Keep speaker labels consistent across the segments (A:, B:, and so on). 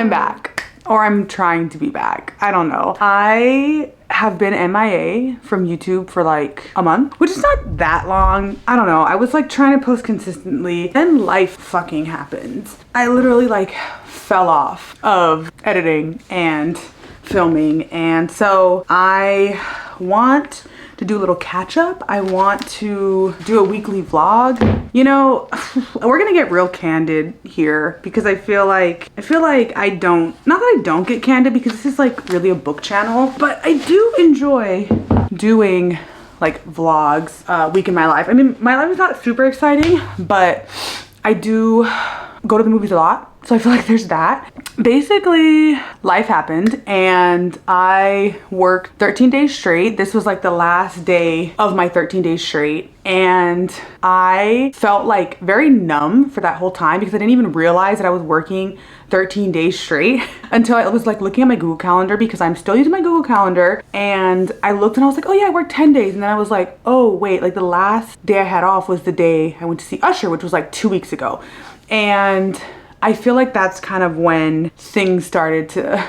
A: I'm back, or I'm trying to be back. I don't know. I have been MIA from YouTube for like a month, which is not that long. I don't know. I was like trying to post consistently, then life fucking happens. I literally like fell off of editing and filming, and so I want to do a little catch up. I want to do a weekly vlog. You know, we're gonna get real candid here because I feel like I don't, not that I don't get candid because this is like really a book channel, but I do enjoy doing like vlogs, week in my life. I mean, my life is not super exciting, but I do go to the movies a lot. So I feel like there's that. Basically, life happened and I worked 13 days straight. This was like the last day of my 13 days straight. And I felt like very numb for that whole time because I didn't even realize that I was working 13 days straight until I was like looking at my Google Calendar because I'm still using my Google Calendar. And I looked and I was like, oh yeah, I worked 10 days. And then I was like, oh wait, like the last day I had off was the day I went to see Usher, which was like 2 weeks ago. And I feel like that's kind of when things started to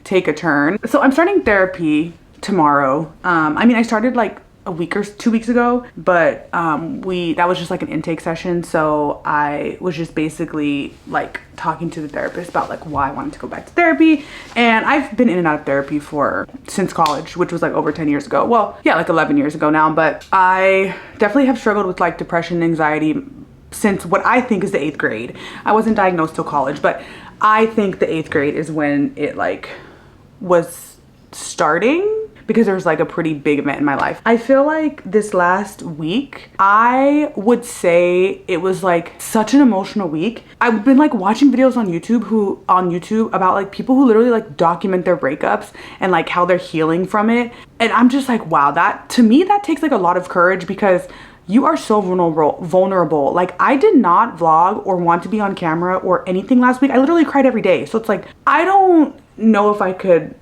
A: take a turn. So I'm starting therapy tomorrow. I mean, I started like a week or 2 weeks ago, but that was just like an intake session. So I was just basically like talking to the therapist about like why I wanted to go back to therapy. And I've been in and out of therapy since college, which was like over 10 years ago. Well, yeah, like 11 years ago now, but I definitely have struggled with like depression and anxiety since what I think is the 8th grade. I wasn't diagnosed till college, but I think the 8th grade is when it like was starting because there was like a pretty big event in my life. I feel like this last week, I would say it was like such an emotional week. I've been like watching videos on YouTube about like people who literally like document their breakups and like how they're healing from it. And I'm just like, wow, that to me, that takes like a lot of courage because you are so vulnerable. Like I did not vlog or want to be on camera or anything last week. I literally cried every day. So it's like, I don't know if I could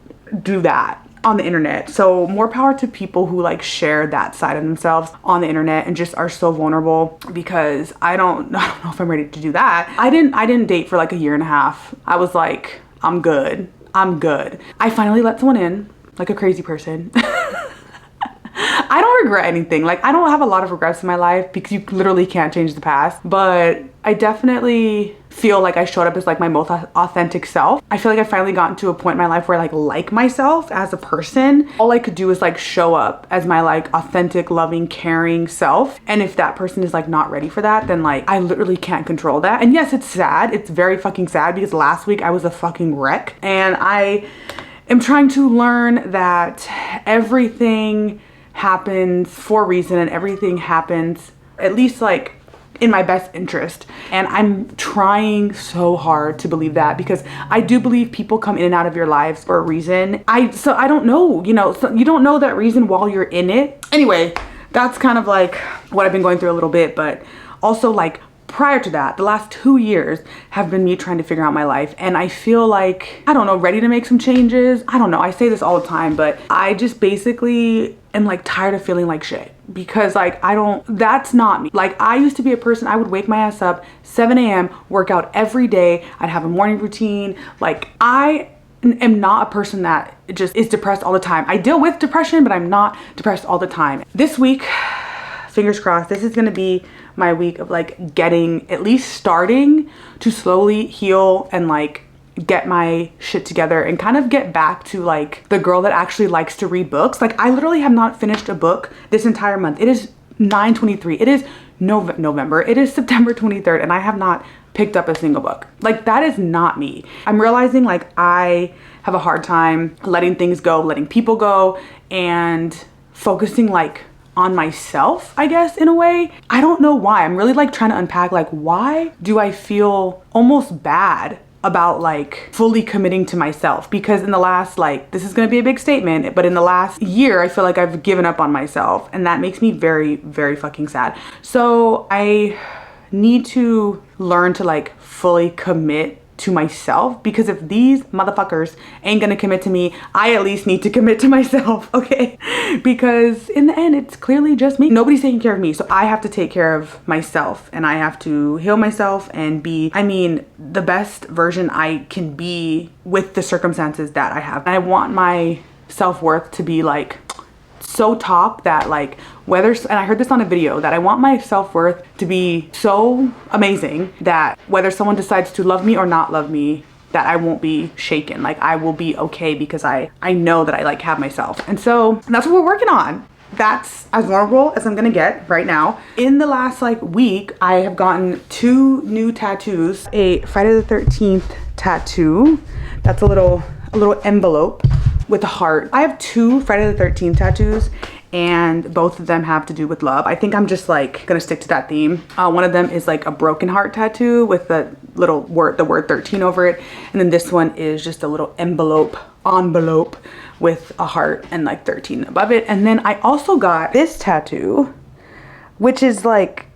A: do that on the internet. So more power to people who like share that side of themselves on the internet and just are so vulnerable because I don't know if I'm ready to do that. I didn't date for like a year and a half. I was like, I'm good. I finally let someone in, like a crazy person. I don't regret anything. Like I don't have a lot of regrets in my life because you literally can't change the past, but I definitely feel like I showed up as like my most authentic self. I feel like I finally gotten to a point in my life where I like myself as a person. All I could do is like show up as my like authentic, loving, caring self. And if that person is like not ready for that, then like I literally can't control that. And yes, it's sad. It's very fucking sad because last week I was a fucking wreck. And I am trying to learn that everything happens for a reason and everything happens at least like in my best interest. And I'm trying so hard to believe that because I do believe people come in and out of your lives for a reason. So I don't know, you know, so you don't know that reason while you're in it. Anyway, that's kind of like what I've been going through a little bit, but also like prior to that, the last 2 years have been me trying to figure out my life. And I feel like, I don't know, ready to make some changes. I don't know, I say this all the time, but I just basically am like tired of feeling like shit because like that's not me. Like I used to be a person, I would wake my ass up 7 a.m., work out every day. I'd have a morning routine. Like I am not a person that just is depressed all the time. I deal with depression, but I'm not depressed all the time. This week, fingers crossed, this is gonna be my week of like at least starting to slowly heal and like get my shit together and kind of get back to like the girl that actually likes to read books. Like I literally have not finished a book this entire month. It is 9/23. It is November. It is September 23rd and I have not picked up a single book. Like that is not me. I'm realizing like I have a hard time letting things go, letting people go, and focusing like on myself, I guess, in a way. I don't know why. I'm really like trying to unpack like why do I feel almost bad about like fully committing to myself? Because in the last, like, this is gonna be a big statement, but in the last year I feel like I've given up on myself, and that makes me very, very fucking sad. So I need to learn to like fully commit to myself, because if these motherfuckers ain't gonna commit to me, I at least need to commit to myself, okay? Because in the end, it's clearly just me. Nobody's taking care of me, so I have to take care of myself, and I have to heal myself and be, I mean, the best version I can be with the circumstances that I have. And I want my self-worth to be like so top that like whether, and I heard this on a video, that I want my self-worth to be so amazing that whether someone decides to love me or not love me, that I won't be shaken. Like I will be okay because I know that I like have myself. And so that's what we're working on. That's as vulnerable as I'm gonna get right now. In the last like week, I have gotten 2 new tattoos. A Friday the 13th tattoo. That's a little envelope with a heart. I have 2 Friday the 13th tattoos, and both of them have to do with love. I think I'm just like gonna stick to that theme. One of them is like a broken heart tattoo with the word 13 over it. And then this one is just a little envelope with a heart and like 13 above it. And then I also got this tattoo, which is like,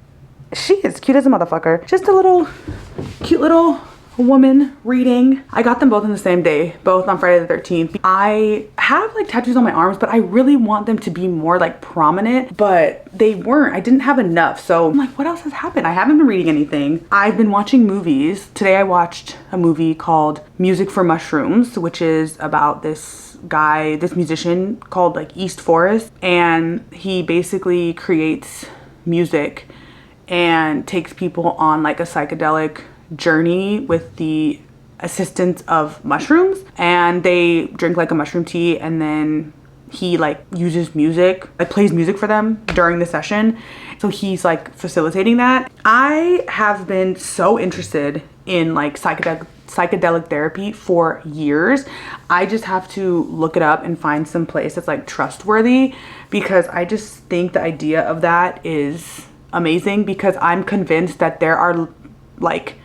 A: she is cute as a motherfucker. Just a little cute little woman reading. I got them both on the same day, both on Friday the 13th. I have like tattoos on my arms, but I really want them to be more like prominent, but they weren't. I didn't have enough. So I'm like, what else has happened? I haven't been reading anything. I've been watching movies. Today I watched a movie called Music for Mushrooms, which is about this guy, this musician called like East Forest, and he basically creates music and takes people on like a psychedelic journey with the assistance of mushrooms, and they drink like a mushroom tea, and then he like uses music, like plays music for them during the session. So he's like facilitating that. I have been so interested in like psychedelic therapy for years. I just have to look it up and find some place that's like trustworthy, because I just think the idea of that is amazing, because I'm convinced that there are like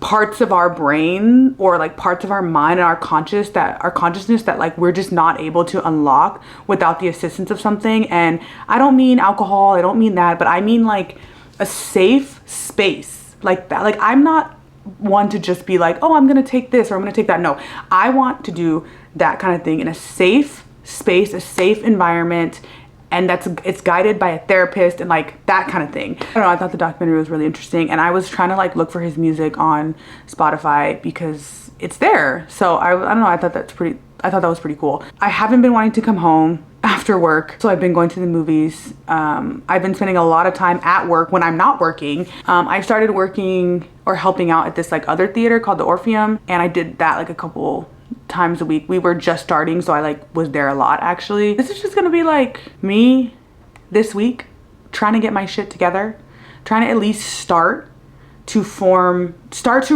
A: parts of our brain or like parts of our mind and our consciousness that like we're just not able to unlock without the assistance of something. And I don't mean alcohol, I don't mean that, but I mean like a safe space like that. Like I'm not one to just be like, oh, I'm gonna take this or I'm gonna take that. No, I want to do that kind of thing in a safe space, a safe environment, and it's guided by a therapist and like that kind of thing. I don't know, I thought the documentary was really interesting, and I was trying to like look for his music on Spotify because it's there. So I don't know, I thought that was pretty cool. I haven't been wanting to come home after work, so I've been going to the movies. I've been spending a lot of time at work when I'm not working. I started working or helping out at this like other theater called the Orpheum, and I did that like a couple times a week. We were just starting, so I like was there a lot actually. This is just gonna be like me this week trying to get my shit together, trying to at least start to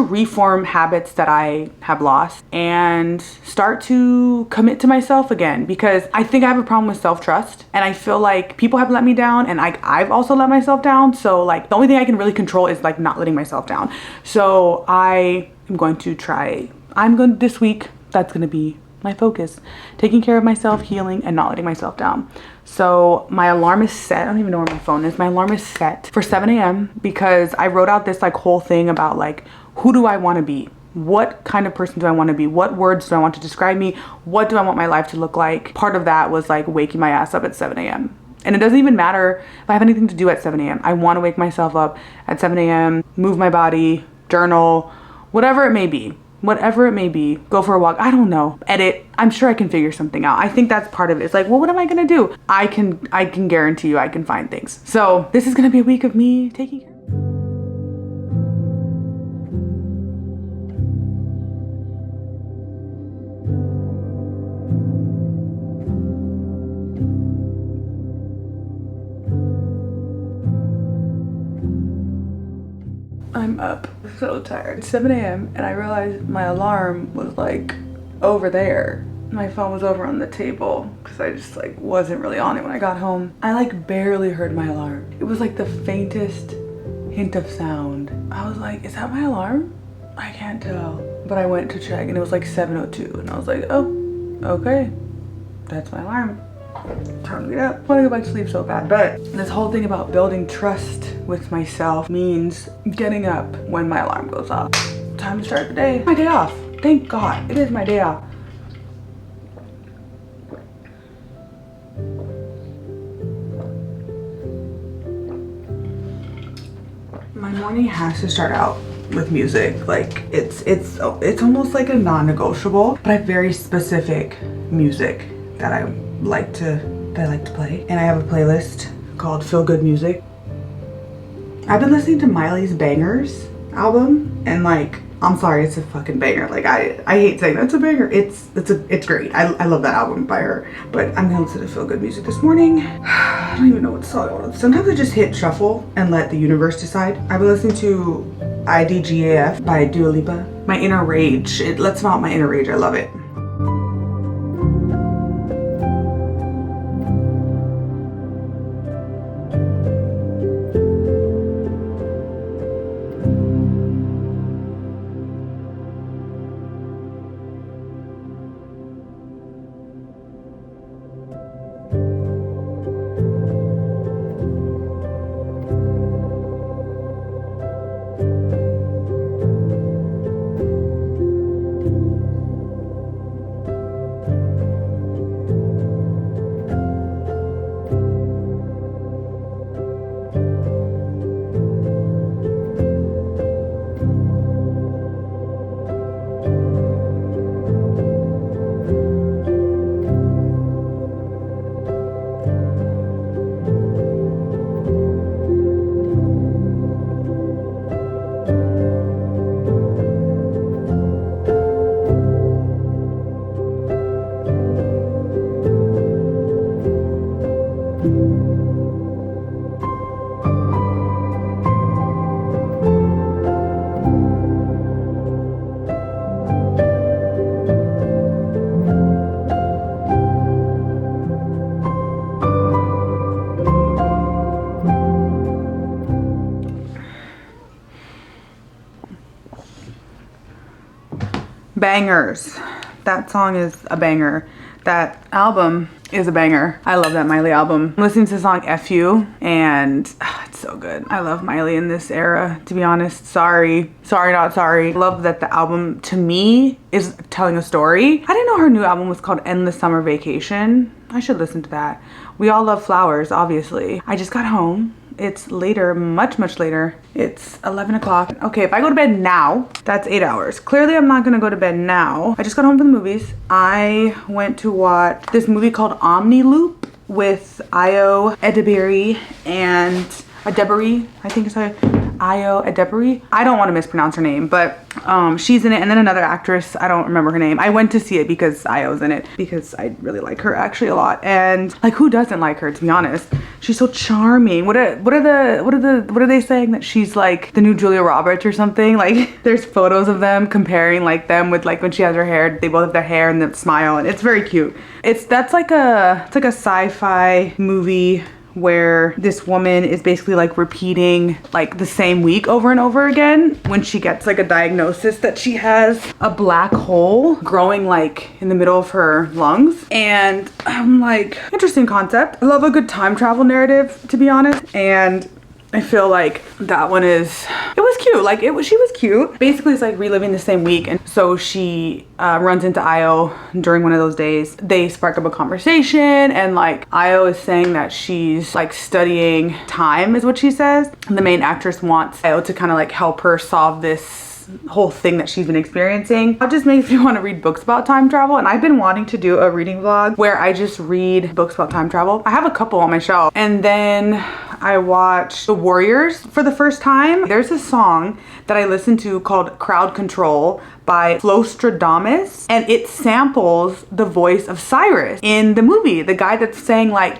A: reform habits that I have lost, and start to commit to myself again, because I think I have a problem with self-trust, and I feel like people have let me down, and I've also let myself down. So like the only thing I can really control is like not letting myself down. So this week, that's gonna be my focus, taking care of myself, healing, and not letting myself down. So my alarm is set. I don't even know where my phone is. My alarm is set for 7 a.m. because I wrote out this like whole thing about like, who do I want to be? What kind of person do I want to be? What words do I want to describe me? What do I want my life to look like? Part of that was like waking my ass up at 7 a.m. And it doesn't even matter if I have anything to do at 7 a.m. I want to wake myself up at 7 a.m., move my body, journal, whatever it may be. Whatever it may be, go for a walk, I don't know, edit. I'm sure I can figure something out. I think that's part of it. It's like, well, what am I gonna do? I can guarantee you I can find things. So this is gonna be a week of me taking care. I'm up, so tired. It's 7 a.m. and I realized my alarm was like over there. My phone was over on the table because I just like wasn't really on it when I got home. I like barely heard my alarm. It was like the faintest hint of sound. I was like, is that my alarm? I can't tell. But I went to check and it was like 7:02 and I was like, oh, okay, that's my alarm. Time to get up. I want to go back to sleep so bad. But this whole thing about building trust with myself means getting up when my alarm goes off. Time to start the day. My day off. Thank God. It is my day off. My morning has to start out with music. Like it's almost like a non-negotiable, but I have very specific music that I like to play. And I have a playlist called Feel Good Music. I've been listening to Miley's Bangers album, and like, I'm sorry, it's a fucking banger. Like I hate saying that's a banger. It's great. I love that album by her. But I'm gonna listen to Feel Good Music this morning. I don't even know what song I want. Sometimes I just hit shuffle and let the universe decide. I've been listening to IDGAF by Dua Lipa. My inner rage. It lets out my inner rage. I love it. Bangers. That song is a banger. That album is a banger. I love that Miley album. I'm listening to the song F You, and it's so good. I love Miley in this era, to be honest. Sorry, not sorry. I love that the album, to me, is telling a story. I didn't know her new album was called Endless Summer Vacation. I should listen to that. We All Love Flowers, obviously. I just got home. It's later, much later. It's 11 o'clock. Okay, if I go to bed now, that's 8 hours. Clearly, I'm not gonna go to bed now. I just got home from the movies. I went to watch this movie called Omni Loop with Ayo Edebiri and Adebiri, I think it's Ayo Edebiri. I don't want to mispronounce her name, but she's in it, and then another actress, I don't remember her name. I went to see it because Ayo's in it, because I really like her actually a lot. And like, who doesn't like her, to be honest? She's so charming. What are they saying, that she's like the new Julia Roberts or something? Like, there's photos of them comparing like them with like when she has her hair. They both have their hair and the smile, and it's very cute. It's like a sci-fi movie where this woman is basically like repeating like the same week over and over again when she gets like a diagnosis that she has a black hole growing like in the middle of her lungs. And I'm like, interesting concept. I love a good time travel narrative, to be honest. And I feel like that one it was cute. Like she was cute. Basically, it's like reliving the same week. And so she runs into Ayo during one of those days. They spark up a conversation, and like Ayo is saying that she's like studying time, is what she says. And the main actress wants Ayo to kind of like help her solve this whole thing that she's been experiencing. It just makes me want to read books about time travel, and I've been wanting to do a reading vlog where I just read books about time travel. I have a couple on my shelf. And then I watched The Warriors for the first time. There's a song that I listened to called Crowd Control by Flostradamus, and it samples the voice of Cyrus in the movie, the guy that's saying like,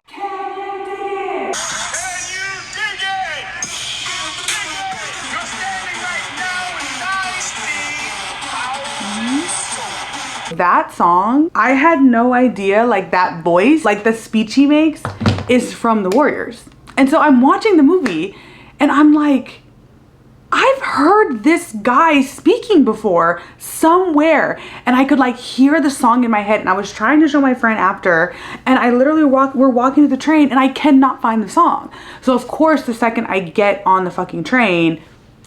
A: that song. I had no idea like that voice, like the speech he makes, is from The Warriors. And so I'm watching the movie and I'm like, I've heard this guy speaking before somewhere, and I could like hear the song in my head. And I was trying to show my friend after, and I literally we're walking to the train and I cannot find the song. So of course, the second I get on the fucking train,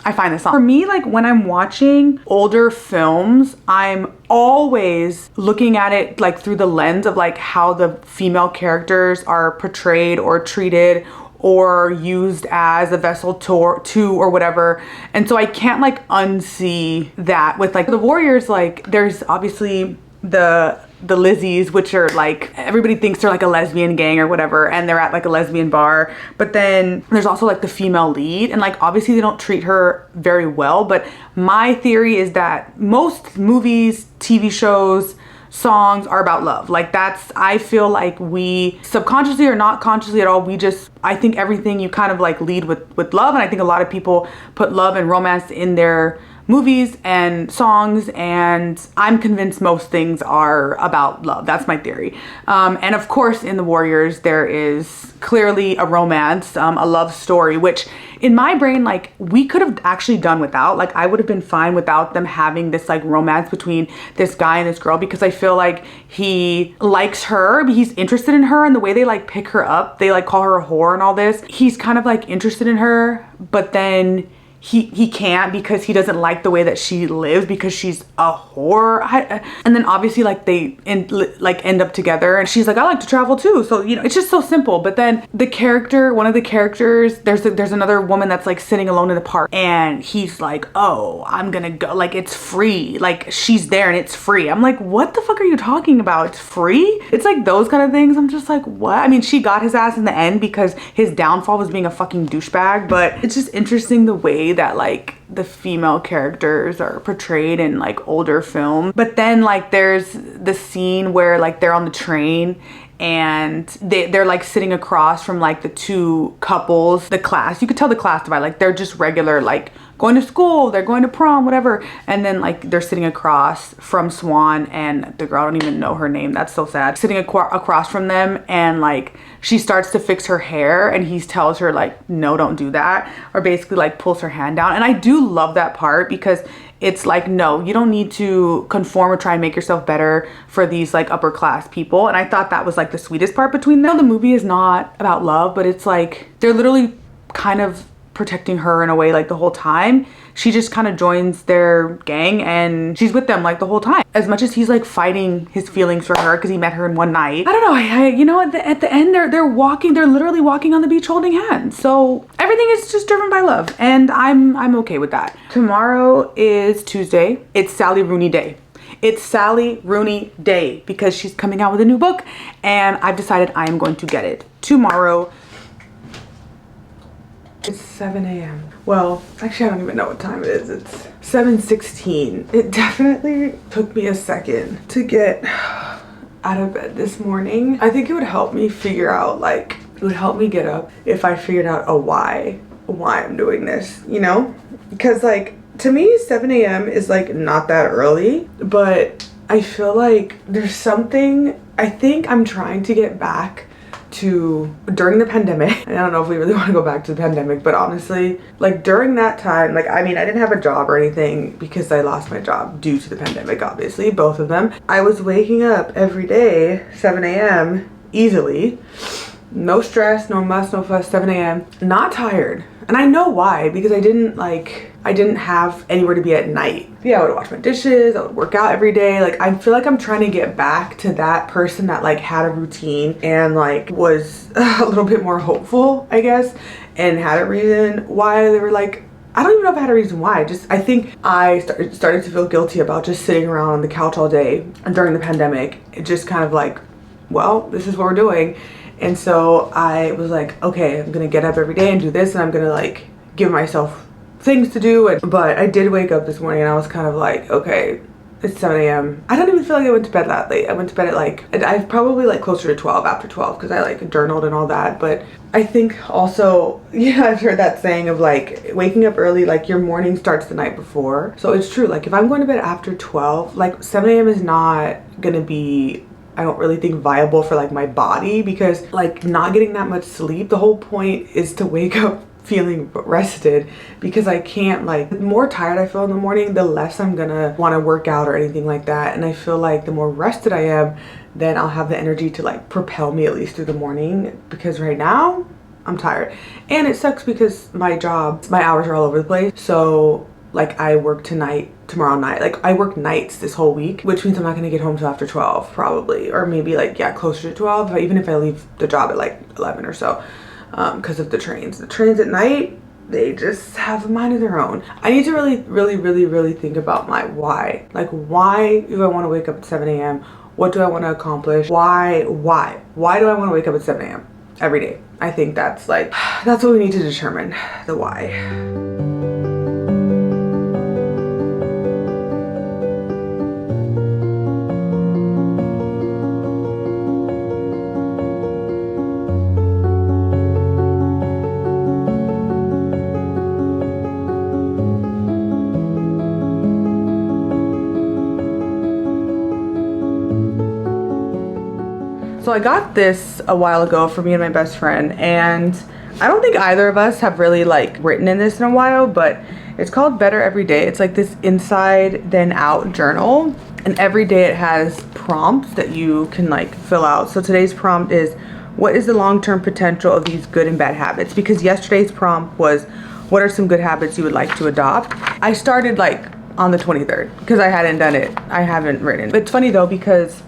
A: I find this song. For me, like when I'm watching older films, I'm always looking at it like through the lens of like how the female characters are portrayed or treated or used as a vessel to or whatever. And so I can't like unsee that with like the Warriors. Like there's obviously the Lizzies, which are like, everybody thinks they're like a lesbian gang or whatever, and they're at like a lesbian bar. But then there's also like the female lead, and like obviously they don't treat her very well. But my theory is that most movies, TV shows, songs are about love. Like that's, I feel like we subconsciously or not consciously at all, we just, I think everything you kind of like lead with love. And I think a lot of people put love and romance in their movies and songs, and I'm convinced most things are about love. That's my theory. And of course in the Warriors there is clearly a romance, a love story, which in my brain, like we could have actually done without. Like I would have been fine without them having this like romance between this guy and this girl, because I feel like he likes her, he's interested in her, and the way they like pick her up, they like call her a whore and all this. He's kind of like interested in her, but then he can't because he doesn't like the way that she lives because she's a whore. And then obviously like they end up together, and she's like, I like to travel too. So, you know, it's just so simple. But then the character, one of the characters, there's another woman that's like sitting alone in the park, and he's like, oh, I'm gonna go, like it's free. Like she's there and it's free. I'm like, what the fuck are you talking about? It's free? It's like those kind of things. I'm just like, what? I mean, she got his ass in the end because his downfall was being a fucking douchebag, but it's just interesting the way that like the female characters are portrayed in like older film. But then like there's the scene where like they're on the train and they're like sitting across from like the two couples, the class, you could tell the class divide, like they're just regular, like going to school, they're going to prom, whatever. And then like they're sitting across from Swan and the girl, I don't even know her name, that's so sad, sitting across from them, and like she starts to fix her hair and he tells her like, no, don't do that, or basically like pulls her hand down. And I do love that part because it's like, no, you don't need to conform or try and make yourself better for these like upper class people. And I thought that was like the sweetest part between them. The movie is not about love, but it's like they're literally kind of protecting her in a way like the whole time. She just kind of joins their gang and she's with them like the whole time, as much as he's like fighting his feelings for her because he met her in one night. I don't know, I you know, at the end they're literally walking on the beach holding hands. So everything is just driven by love, and I'm okay with that. Tomorrow is Tuesday. It's Sally Rooney Day. It's Sally Rooney Day because she's coming out with a new book, and I've decided I am going to get it tomorrow. It's 7 a.m. Well, actually I don't even know what time it is. It's 7:16. It definitely took me a second to get out of bed this morning. I think it would help me figure out, like, it would help me get up if I figured out a why I'm doing this, you know? Because like, to me 7 a.m. is like not that early, but I feel like there's something, I think I'm trying to get back to during the pandemic. I don't know if we really want to go back to the pandemic, but honestly, like during that time, like, I mean, I didn't have a job or anything because I lost my job due to the pandemic, obviously, both of them. I was waking up every day, 7 a.m. easily. No stress, no muss, no fuss, 7 a.m. Not tired. And I know why, because I didn't have anywhere to be at night. Yeah, I would wash my dishes, I would work out every day. Like, I feel like I'm trying to get back to that person that like had a routine and like was a little bit more hopeful, I guess, and had a reason why they were like, I don't even know if I had a reason why. I think I started to feel guilty about just sitting around on the couch all day during the pandemic. It just kind of like, well, this is what we're doing. And so I was like, okay, I'm gonna get up every day and do this, and I'm gonna like give myself things to do. But I did wake up this morning and I was kind of like, okay, it's 7 a.m. I don't even feel like I went to bed that late. I went to bed at like, I probably like closer to 12, after 12, because I like journaled and all that. But I think also, yeah, I've heard that saying of like waking up early, like your morning starts the night before. So it's true. Like if I'm going to bed after 12, like 7 a.m. is not gonna be, I don't really think, viable for like my body, because like not getting that much sleep, the whole point is to wake up feeling rested, because I can't, like, the more tired I feel in the morning, the less I'm gonna want to work out or anything like that. And I feel like the more rested I am, then I'll have the energy to like propel me at least through the morning, because right now I'm tired. And it sucks because my job, my hours are all over the place. So like I work tonight, tomorrow night. Like I work nights this whole week, which means I'm not gonna get home till after 12 probably, or maybe like, yeah, closer to 12, even if I leave the job at like 11 or so, because of the trains. The trains at night, they just have a mind of their own. I need to really think about my why. Like, why do I want to wake up at 7 a.m.? What do I want to accomplish? Why do I want to wake up at 7 a.m. every day? I think that's like, that's what we need to determine, the why. So I got this a while ago for me and my best friend, and I don't think either of us have really like written in this in a while, but it's called Better Every Day. It's like this inside then out journal, and every day it has prompts that you can like fill out. So today's prompt is, what is the long-term potential of these good and bad habits? Because yesterday's prompt was, what are some good habits you would like to adopt? I started like on the 23rd because I hadn't done it. I haven't written. It's funny though, because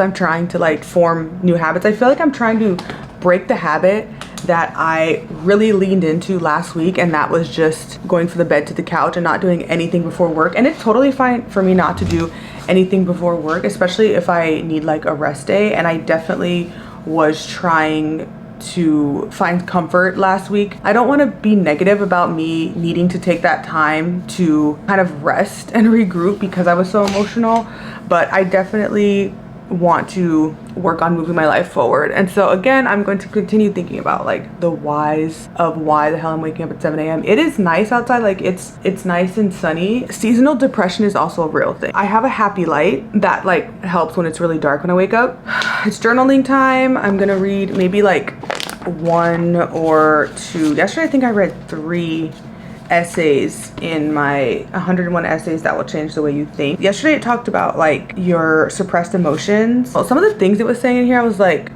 A: I'm trying to like form new habits. I feel like I'm trying to break the habit that I really leaned into last week, and that was just going from the bed to the couch and not doing anything before work. And it's totally fine for me not to do anything before work, especially if I need like a rest day. And I definitely was trying to find comfort last week. I don't want to be negative about me needing to take that time to kind of rest and regroup because I was so emotional, but I definitely want to work on moving my life forward. And so again, I'm going to continue thinking about like the whys of why the hell I'm waking up at 7 a.m. It is nice outside, like it's nice and sunny. Seasonal depression is also a real thing. I have a happy light that like helps when it's really dark when I wake up. It's journaling time. I'm gonna read maybe like 1 or 2. Yesterday I think I read 3 essays in my 101 essays that will change the way you think. Yesterday it talked about like your suppressed emotions. Well, some of the things it was saying in here, I was like,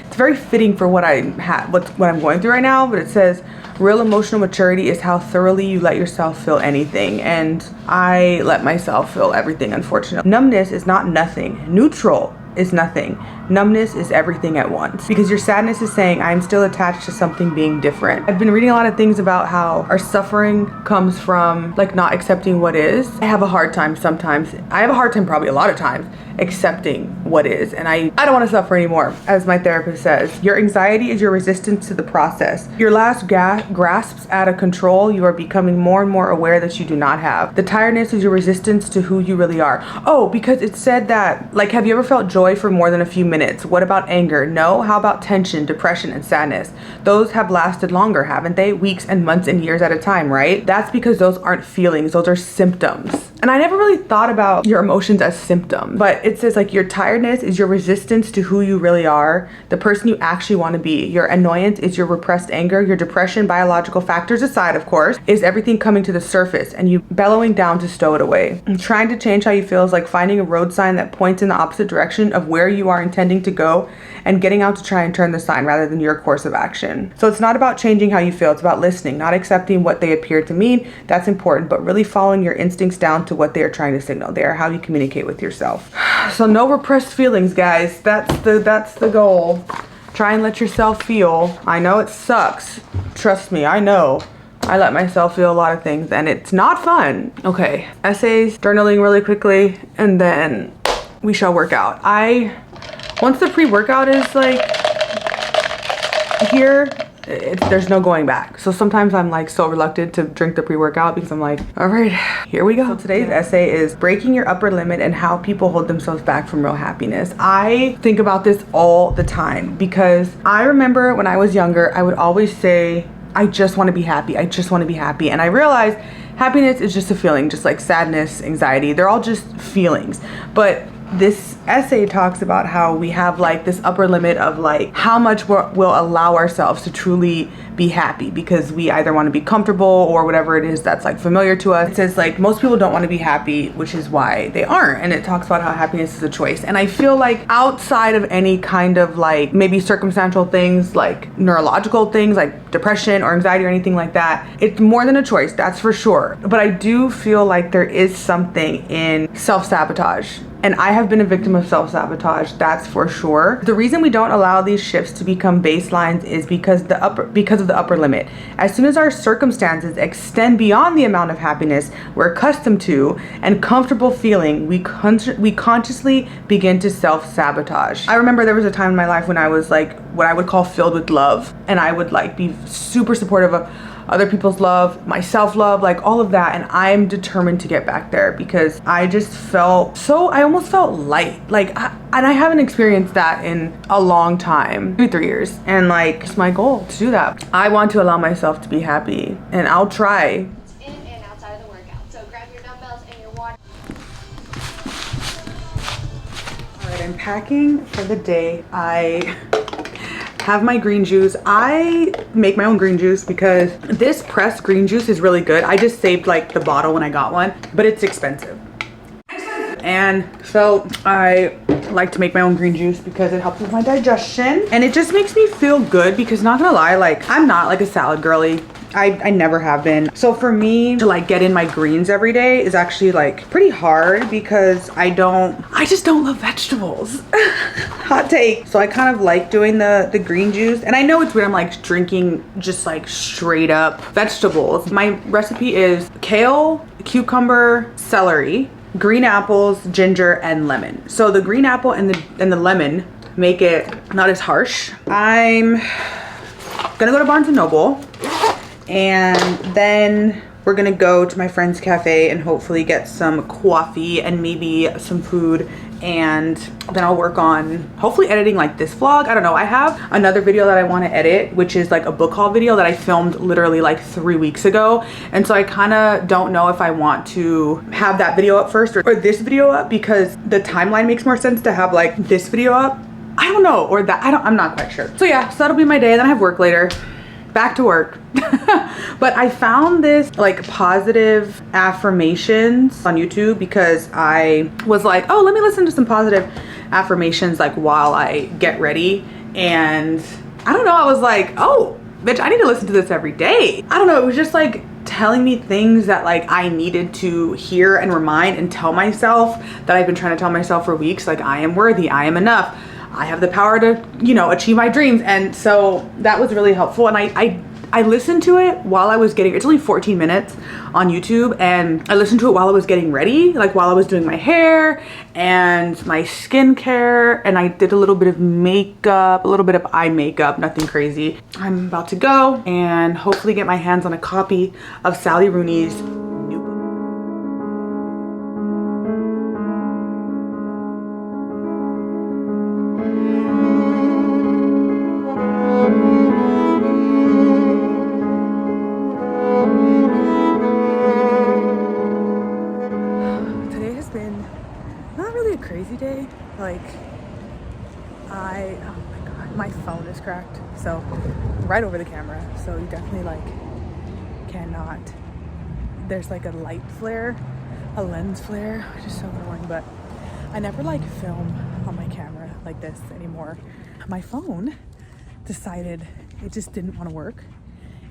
A: it's very fitting for what I'm going through right now. But it says, real emotional maturity is how thoroughly you let yourself feel anything. And I let myself feel everything, unfortunately. Numbness is not nothing. Neutral is nothing. Numbness is everything at once, because your sadness is saying, I'm still attached to something being different. I've been reading a lot of things about how our suffering comes from like not accepting what is. I have a hard time sometimes. I have a hard time probably a lot of times accepting what is, and I don't want to suffer anymore. As my therapist says, your anxiety is your resistance to the process. Your last grasps at a control you are becoming more and more aware that you do not have. The tiredness is your resistance to who you really are. Oh, because it said that, like, have you ever felt joy for more than a few minutes? What about anger? No. How about tension, depression, and sadness? Those have lasted longer, haven't they? Weeks and months and years at a time, right? That's because those aren't feelings, those are symptoms. And I never really thought about your emotions as symptoms, but it says like your tiredness is your resistance to who you really are, the person you actually want to be. Your annoyance is your repressed anger. Your depression, biological factors aside, of course, is everything coming to the surface and you bellowing down to stow it away. And trying to change how you feel is like finding a road sign that points in the opposite direction of where you are intending to go and getting out to try and turn the sign rather than your course of action. So it's not about changing how you feel, it's about listening, not accepting what they appear to mean. That's important, but really following your instincts down to what they are trying to signal. They are how you communicate with yourself. So no repressed feelings, guys. That's the goal. Try and let yourself feel. I know it sucks. Trust me, I know. I let myself feel a lot of things and it's not fun. Okay, essays, journaling really quickly, and then we shall work out. Once the pre-workout is like here, there's no going back. So sometimes I'm like so reluctant to drink the pre-workout because I'm like, all right, here we go. So today's essay is breaking your upper limit and how people hold themselves back from real happiness. I think about this all the time because I remember when I was younger, I would always say, I just want to be happy. I just want to be happy. And I realized happiness is just a feeling, just like sadness, anxiety. They're all just feelings. But this essay talks about how we have like this upper limit of like how much we'll allow ourselves to truly be happy, because we either want to be comfortable or whatever it is that's like familiar to us. It says like most people don't want to be happy, which is why they aren't. And it talks about how happiness is a choice. And I feel like outside of any kind of like maybe circumstantial things, like neurological things like depression or anxiety or anything like that, it's more than a choice, that's for sure. But I do feel like there is something in self-sabotage. And I have been a victim of self-sabotage, that's for sure. The reason we don't allow these shifts to become baselines is because of the upper limit. As soon as our circumstances extend beyond the amount of happiness we're accustomed to and comfortable feeling, we consciously begin to self-sabotage. I remember there was a time in my life when I was like what I would call filled with love, and I would like be super supportive of other people's love, my self-love, like all of that. And I'm determined to get back there because I just felt so, I almost felt light. And I haven't experienced that in a long time, 3 years. And like, it's my goal to do that. I want to allow myself to be happy, and I'll try.
B: In and outside of the workout. So grab your dumbbells and your water.
A: All right, I'm packing for the day. I have my green juice. I make my own green juice because this pressed green juice is really good. I just saved like the bottle when I got one, but it's expensive. And so I like to make my own green juice because it helps with my digestion, and it just makes me feel good because, not gonna lie, like I'm not like a salad girly. I never have been. So for me to like get in my greens every day is actually like pretty hard because I just don't love vegetables. Hot take. So I kind of like doing the green juice, and I know it's weird, I'm like drinking just like straight up vegetables. My recipe is kale, cucumber, celery, green apples, ginger, and lemon. So the green apple and the lemon make it not as harsh. I'm gonna go to Barnes & Noble, and then we're gonna go to my friend's cafe and hopefully get some coffee and maybe some food, and then I'll work on hopefully editing like this vlog. I don't know. I have another video that I want to edit, which is like a book haul video that I filmed literally like 3 weeks ago, and so I kind of don't know if I want to have that video up first or this video up, because the timeline makes more sense to have like this video up, I don't know, or that, I'm not quite sure. So yeah, so that'll be my day, then I have work later. Back to work. But I found this like positive affirmations on YouTube because I was like, oh, let me listen to some positive affirmations like while I get ready. And I don't know, I was like, oh, bitch, I need to listen to this every day. I don't know, it was just like telling me things that like I needed to hear and remind and tell myself that I've been trying to tell myself for weeks, like I am worthy, I am enough, I have the power to, you know, achieve my dreams. And so that was really helpful. And I listened to it while I was getting, it's only 14 minutes on YouTube, and I listened to it while I was getting ready, like while I was doing my hair and my skincare, and I did a little bit of makeup, a little bit of eye makeup, nothing crazy. I'm about to go and hopefully get my hands on a copy of Sally Rooney's new book. Oh my god, my phone is cracked, so right over the camera, so you definitely like cannot, there's like a light flare, a lens flare, which is so annoying. But I never like film on my camera like this anymore. My phone decided it just didn't want to work,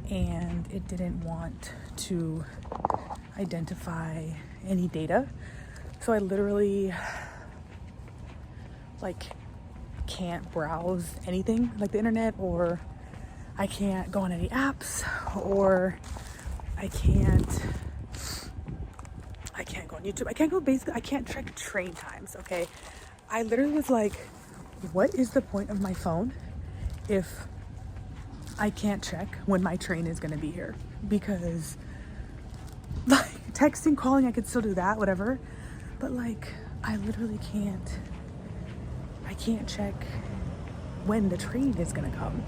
A: and it didn't want to identify any data, so I literally like can't browse anything like the internet, or I can't go on any apps, or I can't go on YouTube. I can't go, basically I can't track train times. Okay, I literally was like, what is the point of my phone if I can't check when my train is gonna be here? Because like texting, calling, I could still do that, whatever, but like I literally can't check when the train is gonna come.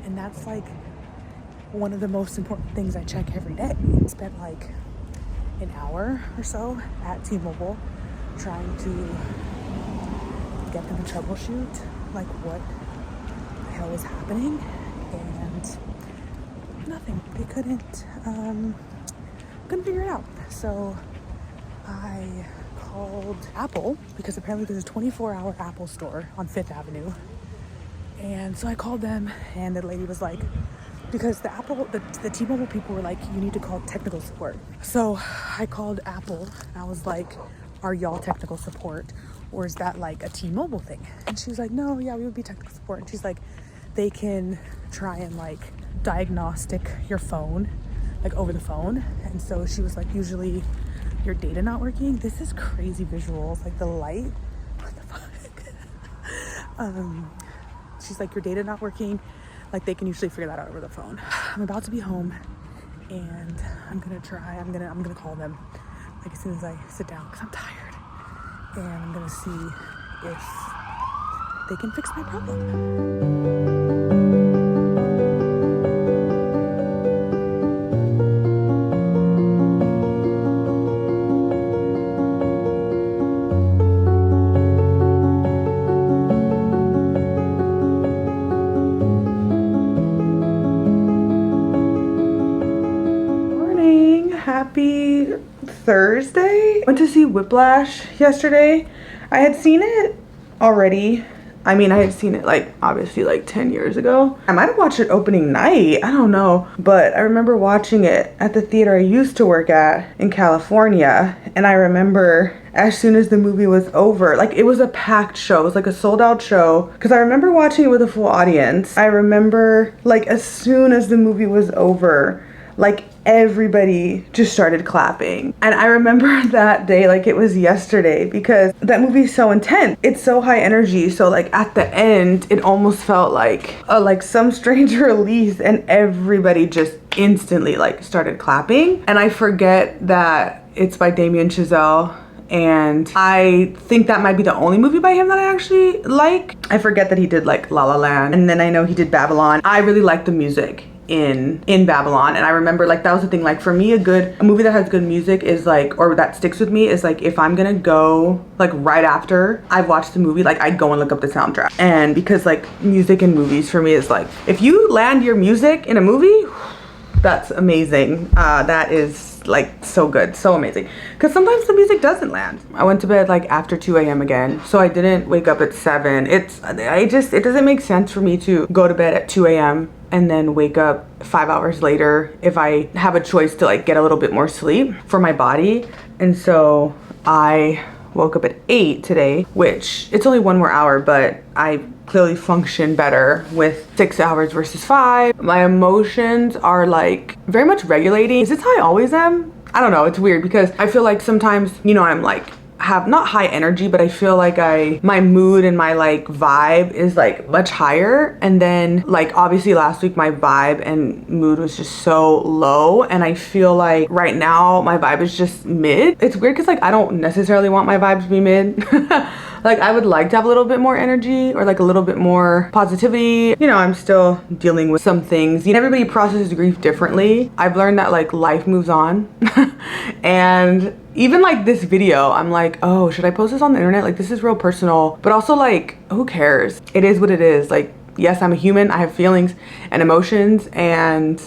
A: And that's like one of the most important things I check every day. I spent like an hour or so at T-Mobile trying to get them to troubleshoot like what the hell was happening, and nothing. They couldn't figure it out. So I called Apple, because apparently there's a 24-hour Apple store on 5th Avenue. And so I called them, and the lady was like, because the T-Mobile people were like, you need to call technical support. So I called Apple, and I was like, are y'all technical support, or is that like a T-Mobile thing? And she was like, no, yeah, we would be technical support. And she's like, they can try and like diagnostic your phone, like over the phone. And so she was like, usually your data not working. This is crazy visuals, like the light. What the fuck? She's like, your data not working. Like they can usually figure that out over the phone. I'm about to be home, and I'm gonna call them like as soon as I sit down, because I'm tired, and I'm gonna see if they can fix my problem. Happy Thursday. Went to see Whiplash yesterday. I had seen it already. I mean, I had seen it like obviously like 10 years ago. I might have watched it opening night, I don't know, but I remember watching it at the theater I used to work at in California. And I remember as soon as the movie was over, like it was a packed show. It was like a sold out show, because I remember watching it with a full audience. I remember like as soon as the movie was over, like everybody just started clapping. And I remember that day like it was yesterday, because that movie's so intense. It's so high energy. So like at the end, it almost felt like some strange release, and everybody just instantly like started clapping. And I forget that it's by Damien Chazelle, and I think that might be the only movie by him that I actually like. I forget that he did like La La Land, and then I know he did Babylon. I really like the music in Babylon, and I remember like that was the thing, like for me a movie that has good music is like, or that sticks with me, is like if I'm gonna go like right after I've watched the movie, like I'd go and look up the soundtrack. And because like music in movies for me is like, if you land your music in a movie, that's amazing. That is like so good, so amazing, because sometimes the music doesn't land. I went to bed like after 2 a.m. again, so I didn't wake up at 7. It doesn't make sense for me to go to bed at 2 a.m. and then wake up 5 hours later if I have a choice to like get a little bit more sleep for my body. And so I woke up at 8 today, which it's only 1 more hour, but I clearly function better with 6 hours versus 5. My emotions are like very much regulating. Is this how I always am? I don't know, it's weird, because I feel like sometimes, you know, I'm like have not high energy, but I feel like my mood and my like vibe is like much higher. And then like obviously last week my vibe and mood was just so low, and I feel like right now my vibe is just mid. It's weird because like I don't necessarily want my vibe to be mid. Like I would like to have a little bit more energy or like a little bit more positivity. You know, I'm still dealing with some things. You know, everybody processes grief differently. I've learned that like life moves on. And even like this video, I'm like, oh, should I post this on the internet? Like this is real personal, but also like, who cares? It is what it is. Like, yes, I'm a human. I have feelings and emotions, and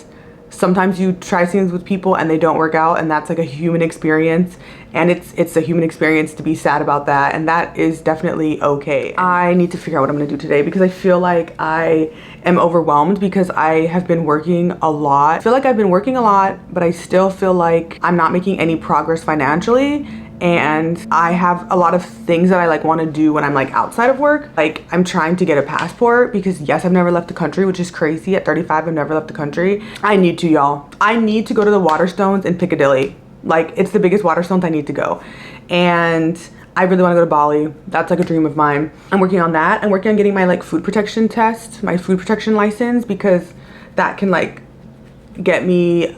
A: sometimes you try things with people and they don't work out, and that's like a human experience, and it's a human experience to be sad about that, and that is definitely okay. I need to figure out what I'm gonna do today, because I feel like I am overwhelmed because I have been working a lot. I feel like I've been working a lot, but I still feel like I'm not making any progress financially. And I have a lot of things that I like want to do when I'm like outside of work. Like I'm trying to get a passport, because yes, I've never left the country, which is crazy. At 35, I've never left the country. I need to, y'all. I need to go to the Waterstones in Piccadilly. Like it's the biggest Waterstones. I need to go. And I really want to go to Bali. That's like a dream of mine. I'm working on that. I'm working on getting my like food protection test, my food protection license, because that can like get me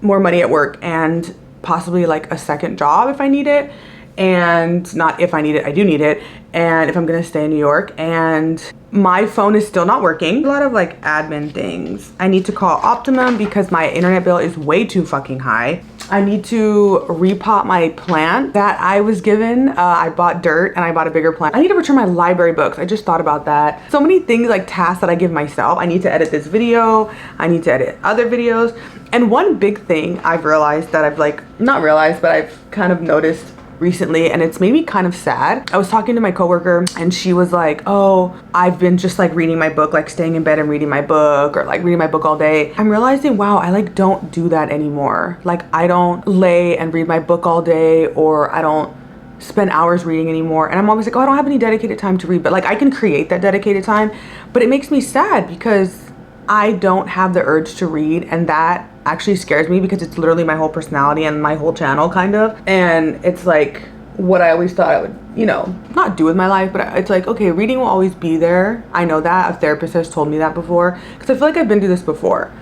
A: more money at work and possibly like a second job if I need it. And not if I need it, I do need it. And if I'm gonna stay in New York. And my phone is still not working. A lot of like admin things. I need to call Optimum because my internet bill is way too fucking high. I need to repot my plant that I was given. I bought dirt and I bought a bigger plant. I need to return my library books. I just thought about that. So many things, like tasks that I give myself. I need to edit this video. I need to edit other videos. And one big thing I've realized that I've like, not realized, but I've kind of noticed recently, and it's made me kind of sad. I was talking to my coworker and she was like, oh, I've been just like reading my book, like staying in bed and reading my book, or like reading my book all day. I'm realizing, wow, I like don't do that anymore. Like I don't lay and read my book all day, or I don't spend hours reading anymore. And I'm always like, oh, I don't have any dedicated time to read, but like I can create that dedicated time. But it makes me sad because I don't have the urge to read, and that actually scares me because it's literally my whole personality and my whole channel kind of. And it's like what I always thought I would, you know, not do with my life, but it's like, okay, reading will always be there. I know that. A therapist has told me that before, because I feel like I've been through this before.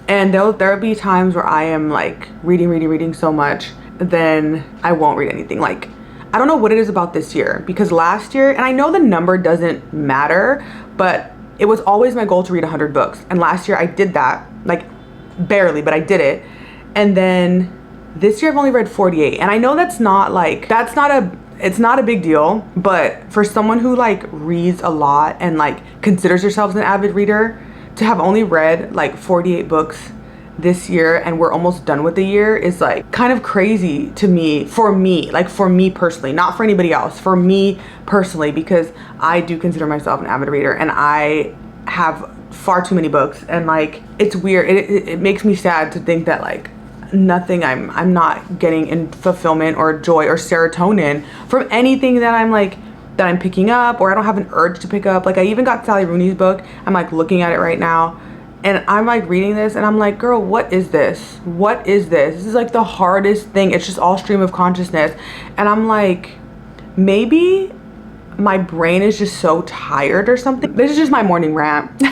A: And there'll be times where I am like reading so much, then I won't read anything. Like, I don't know what it is about this year, because last year, and I know the number doesn't matter, but it was always my goal to read 100 books. And last year I did that, like barely, but I did it. And then this year I've only read 48. And I know that's not like, it's not a big deal, but for someone who like reads a lot and like considers themselves an avid reader, to have only read like 48 books this year and we're almost done with the year is like kind of crazy to me, for me personally, not for anybody else, for me personally, because I do consider myself an avid reader and I have far too many books. And like, it's weird. It makes me sad to think that like nothing, I'm not getting in fulfillment or joy or serotonin from anything that I'm picking up, or I don't have an urge to pick up. Like I even got Sally Rooney's book. I'm like looking at it right now and I'm like reading this and I'm like, girl, what is this? What is this? This is like the hardest thing. It's just all stream of consciousness. And I'm like, maybe my brain is just so tired or something. This is just my morning rant.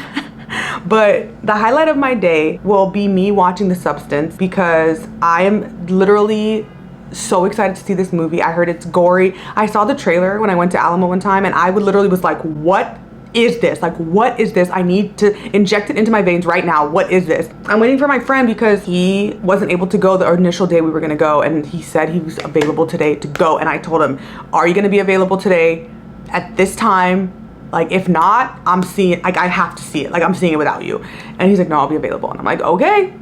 A: But the highlight of my day will be me watching The Substance, because I am literally so excited to see this movie. I heard it's gory. I saw the trailer when I went to Alamo one time and I literally was like, what is this? Like, what is this? I need to inject it into my veins right now. What is this? I'm waiting for my friend because he wasn't able to go the initial day we were gonna go, and he said he was available today to go. And I told him, are you gonna be available today at this time? Like, if not, I'm seeing, like, I have to see it. Like, I'm seeing it without you. And he's like, no, I'll be available. And I'm like, okay,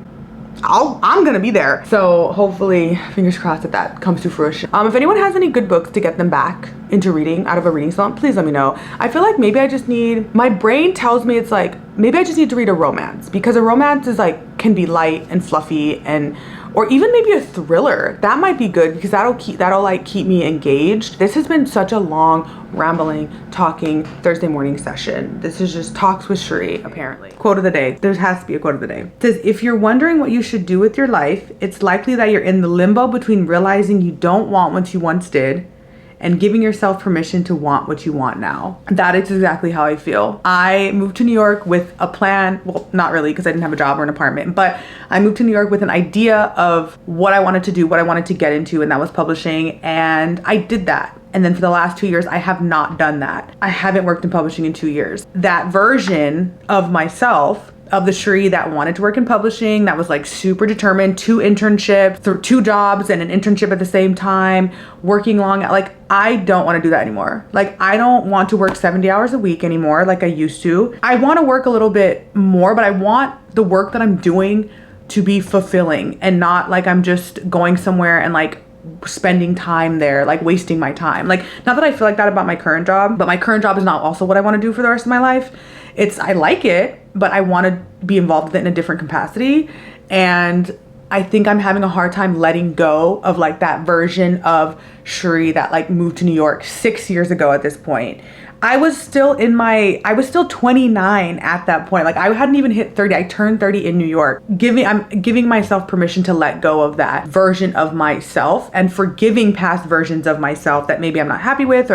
A: I'm gonna be there. So hopefully, fingers crossed that comes to fruition. If anyone has any good books to get them back into reading out of a reading slump, please let me know. I feel like maybe I just need, my brain tells me it's like, maybe I just need to read a romance, because a romance is like, can be light and fluffy, and or even maybe a thriller. That might be good, because that'll like keep me engaged. This has been such a long, rambling, talking Thursday morning session. This is just talks with Sheree, apparently. Quote of the day. There has to be a quote of the day. It says, if you're wondering what you should do with your life, it's likely that you're in the limbo between realizing you don't want what you once did and giving yourself permission to want what you want now. That is exactly how I feel. I moved to New York with a plan. Well, not really, because I didn't have a job or an apartment, but I moved to New York with an idea of what I wanted to do, what I wanted to get into, and that was publishing. And I did that. And then for the last 2 years, I have not done that. I haven't worked in publishing in 2 years. That version of myself, of the Sheree that wanted to work in publishing, that was like super determined, 2 internships, 2 jobs and an internship at the same time, working long, like I don't want to do that anymore. Like I don't want to work 70 hours a week anymore like I used to. I want to work a little bit more, but I want the work that I'm doing to be fulfilling and not like I'm just going somewhere and like spending time there, like wasting my time. Like, not that I feel like that about my current job, but my current job is not also what I want to do for the rest of my life. I like it, but I want to be involved with it in a different capacity. And I think I'm having a hard time letting go of like that version of Sheree that like moved to New York 6 years ago at this point. I was still 29 at that point. Like I hadn't even hit 30. I turned 30 in New York. I'm giving myself permission to let go of that version of myself and forgiving past versions of myself that maybe I'm not happy with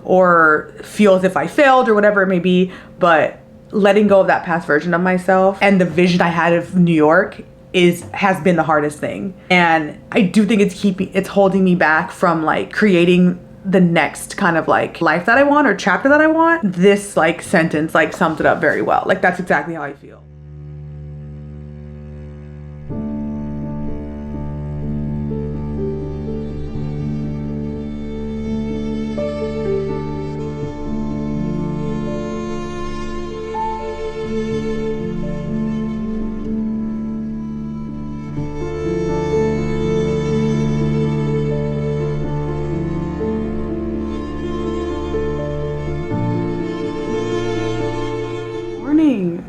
A: or feel as if I failed or whatever it may be, but letting go of that past version of myself and the vision I had of New York has been the hardest thing. And I do think it's holding me back from like creating the next kind of like life that I want or chapter that I want. This like sentence like sums it up very well. Like that's exactly how I feel.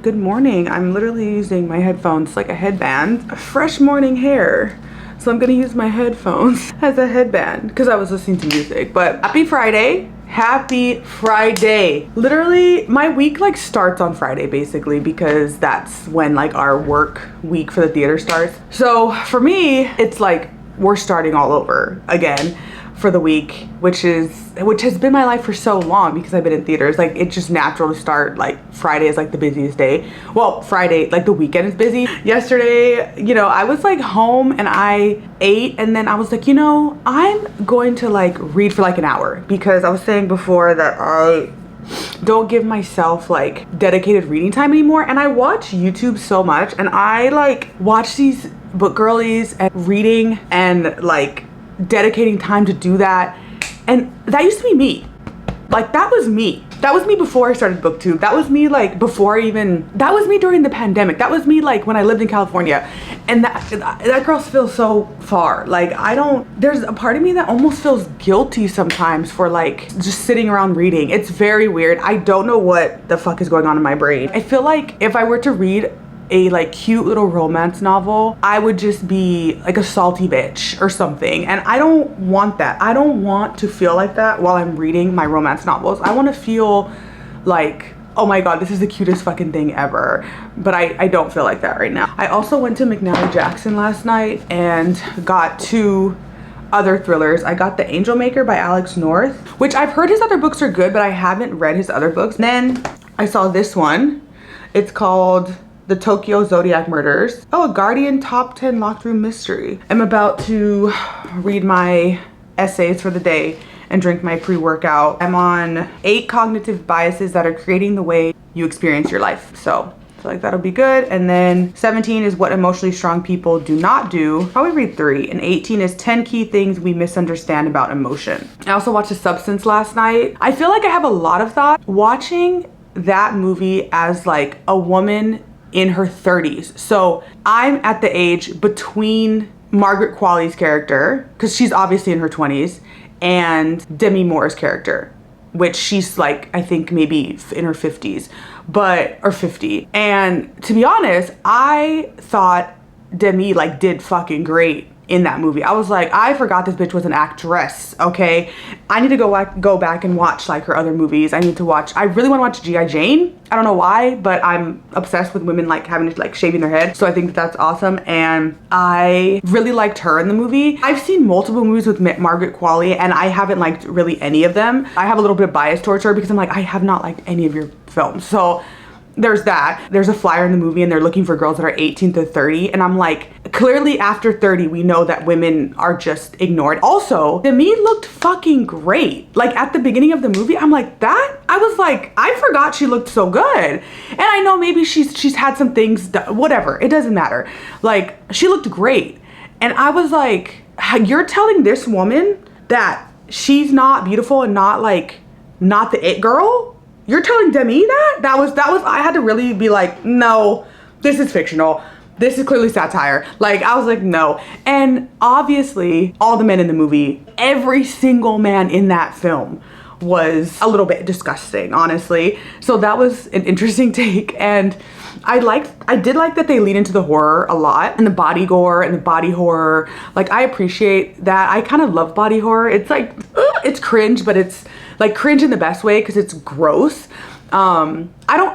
A: Good morning. I'm literally using my headphones like a headband. Fresh morning hair. So I'm gonna use my headphones as a headband because I was listening to music. But happy Friday. Happy Friday. Literally my week like starts on Friday basically because that's when like our work week for the theater starts. So for me, it's like we're starting all over again for the week, which has been my life for so long because I've been in theaters. Like it's just natural to start, like Friday is like the busiest day. Well, Friday, like the weekend is busy. Yesterday, you know, I was like home and I ate and then I was like, you know, I'm going to like read for like an hour because I was saying before that I don't give myself like dedicated reading time anymore. And I watch YouTube so much and I like watch these book girlies and reading and like dedicating time to do that, and that used to be me. Like that was me before I started booktube. That was me like that was me during the pandemic. That was me like when I lived in California, and that girl feels so far. Like there's a part of me that almost feels guilty sometimes for like just sitting around reading. It's very weird. I don't know what the fuck is going on in my brain. I feel like if I were to read a like cute little romance novel, I would just be like a salty bitch or something, and I don't want that. I don't want to feel like that while I'm reading my romance novels. I want to feel like, oh my god, this is the cutest fucking thing ever, but I don't feel like that right now. I also went to McNally Jackson last night and got 2 other thrillers. I got The Angel Maker by Alex North, which I've heard his other books are good, but I haven't read his other books. And then I saw this one. It's called The Tokyo Zodiac Murders. Oh, a Guardian Top 10 Locked Room Mystery. I'm about to read my essays for the day and drink my pre-workout. I'm on 8 cognitive biases that are creating the way you experience your life. So I feel like that'll be good. And then 17 is what emotionally strong people do not do. Probably read 3. And 18 is 10 key things we misunderstand about emotion. I also watched The Substance last night. I feel like I have a lot of thought watching that movie as like a woman in her 30s. So I'm at the age between Margaret Qualley's character, because she's obviously in her 20s, and Demi Moore's character, which she's like, I think maybe in her 50s, or 50. And to be honest, I thought Demi like did fucking great in that movie. I was like, I forgot this bitch was an actress, okay? I need to go back and watch like her other movies. I really want to watch G.I. Jane. I don't know why, but I'm obsessed with women like having to like shaving their head. So I think that's awesome. And I really liked her in the movie. I've seen multiple movies with Margaret Qualley and I haven't liked really any of them. I have a little bit of bias towards her because I'm like, I have not liked any of your films. So there's that. There's a flyer in the movie and they're looking for girls that are 18 to 30. And I'm like, clearly after 30, we know that women are just ignored. Also, Demi looked fucking great. Like at the beginning of the movie, I'm like, I was like, I forgot she looked so good. And I know maybe she's had some things, whatever, it doesn't matter. Like she looked great. And I was like, you're telling this woman that she's not beautiful and not the it girl? You're telling Demi that? That was, I had to really be like, no, this is fictional. This is clearly satire. Like, I was like, no. And obviously, all the men in the movie, every single man in that film was a little bit disgusting, honestly. So that was an interesting take. And I did like that they lean into the horror a lot and the body gore and the body horror. Like, I appreciate that. I kind of love body horror. It's like, it's cringe, but it's like cringe in the best way because it's gross. I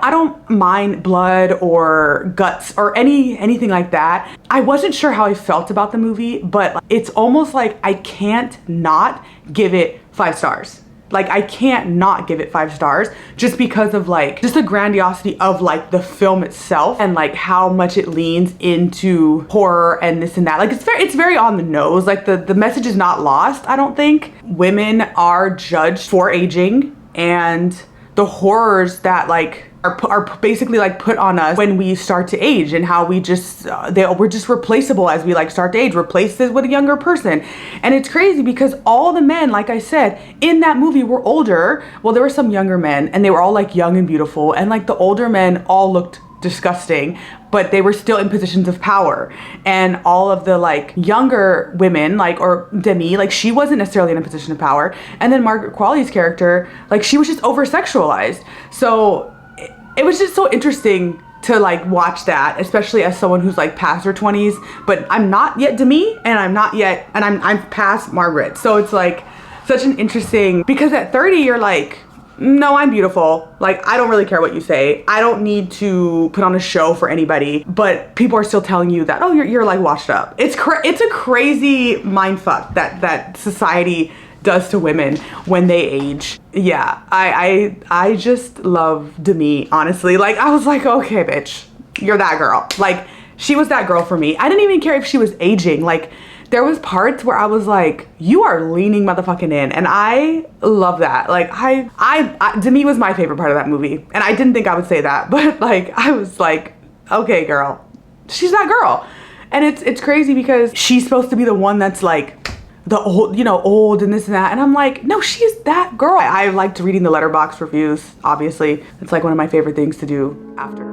A: don't mind blood or guts or anything like that. I wasn't sure how I felt about the movie, but it's almost like I can't not give it 5 stars. Like I can't not give it 5 stars just because of like just the grandiosity of like the film itself and like how much it leans into horror and this and that. Like it's very on the nose. Like the message is not lost. I don't think women are judged for aging and the horrors that like are basically like put on us when we start to age and how we just we're just replaceable as we like start to age. Replace this with a younger person. And it's crazy because all the men, like I said, in that movie were older. Well, there were some younger men and they were all like young and beautiful, and like the older men all looked disgusting, but they were still in positions of power. And all of the like younger women, like, or Demi, like she wasn't necessarily in a position of power. And then Margaret Qualley's character, like she was just over sexualized. So it was just so interesting to like watch that, especially as someone who's like past her 20s, but I'm not yet Demi, and I'm past Margaret. So it's like such an interesting, because at 30 you're like, no, I'm beautiful. Like, I don't really care what you say. I don't need to put on a show for anybody, but people are still telling you that, oh, you're like washed up. It's a crazy mind fuck that society does to women when they age. Yeah, I just love Demi, honestly. Like, I was like, okay, bitch, you're that girl. Like, she was that girl for me. I didn't even care if she was aging. Like, there was parts where I was like, you are leaning motherfucking in. And I love that. Like, Demi was my favorite part of that movie. And I didn't think I would say that, but like, I was like, okay, girl, she's that girl. And it's crazy because she's supposed to be the one that's like the old, old and this and that. And I'm like, no, she's that girl. I liked reading the letterbox reviews, obviously. It's like one of my favorite things to do after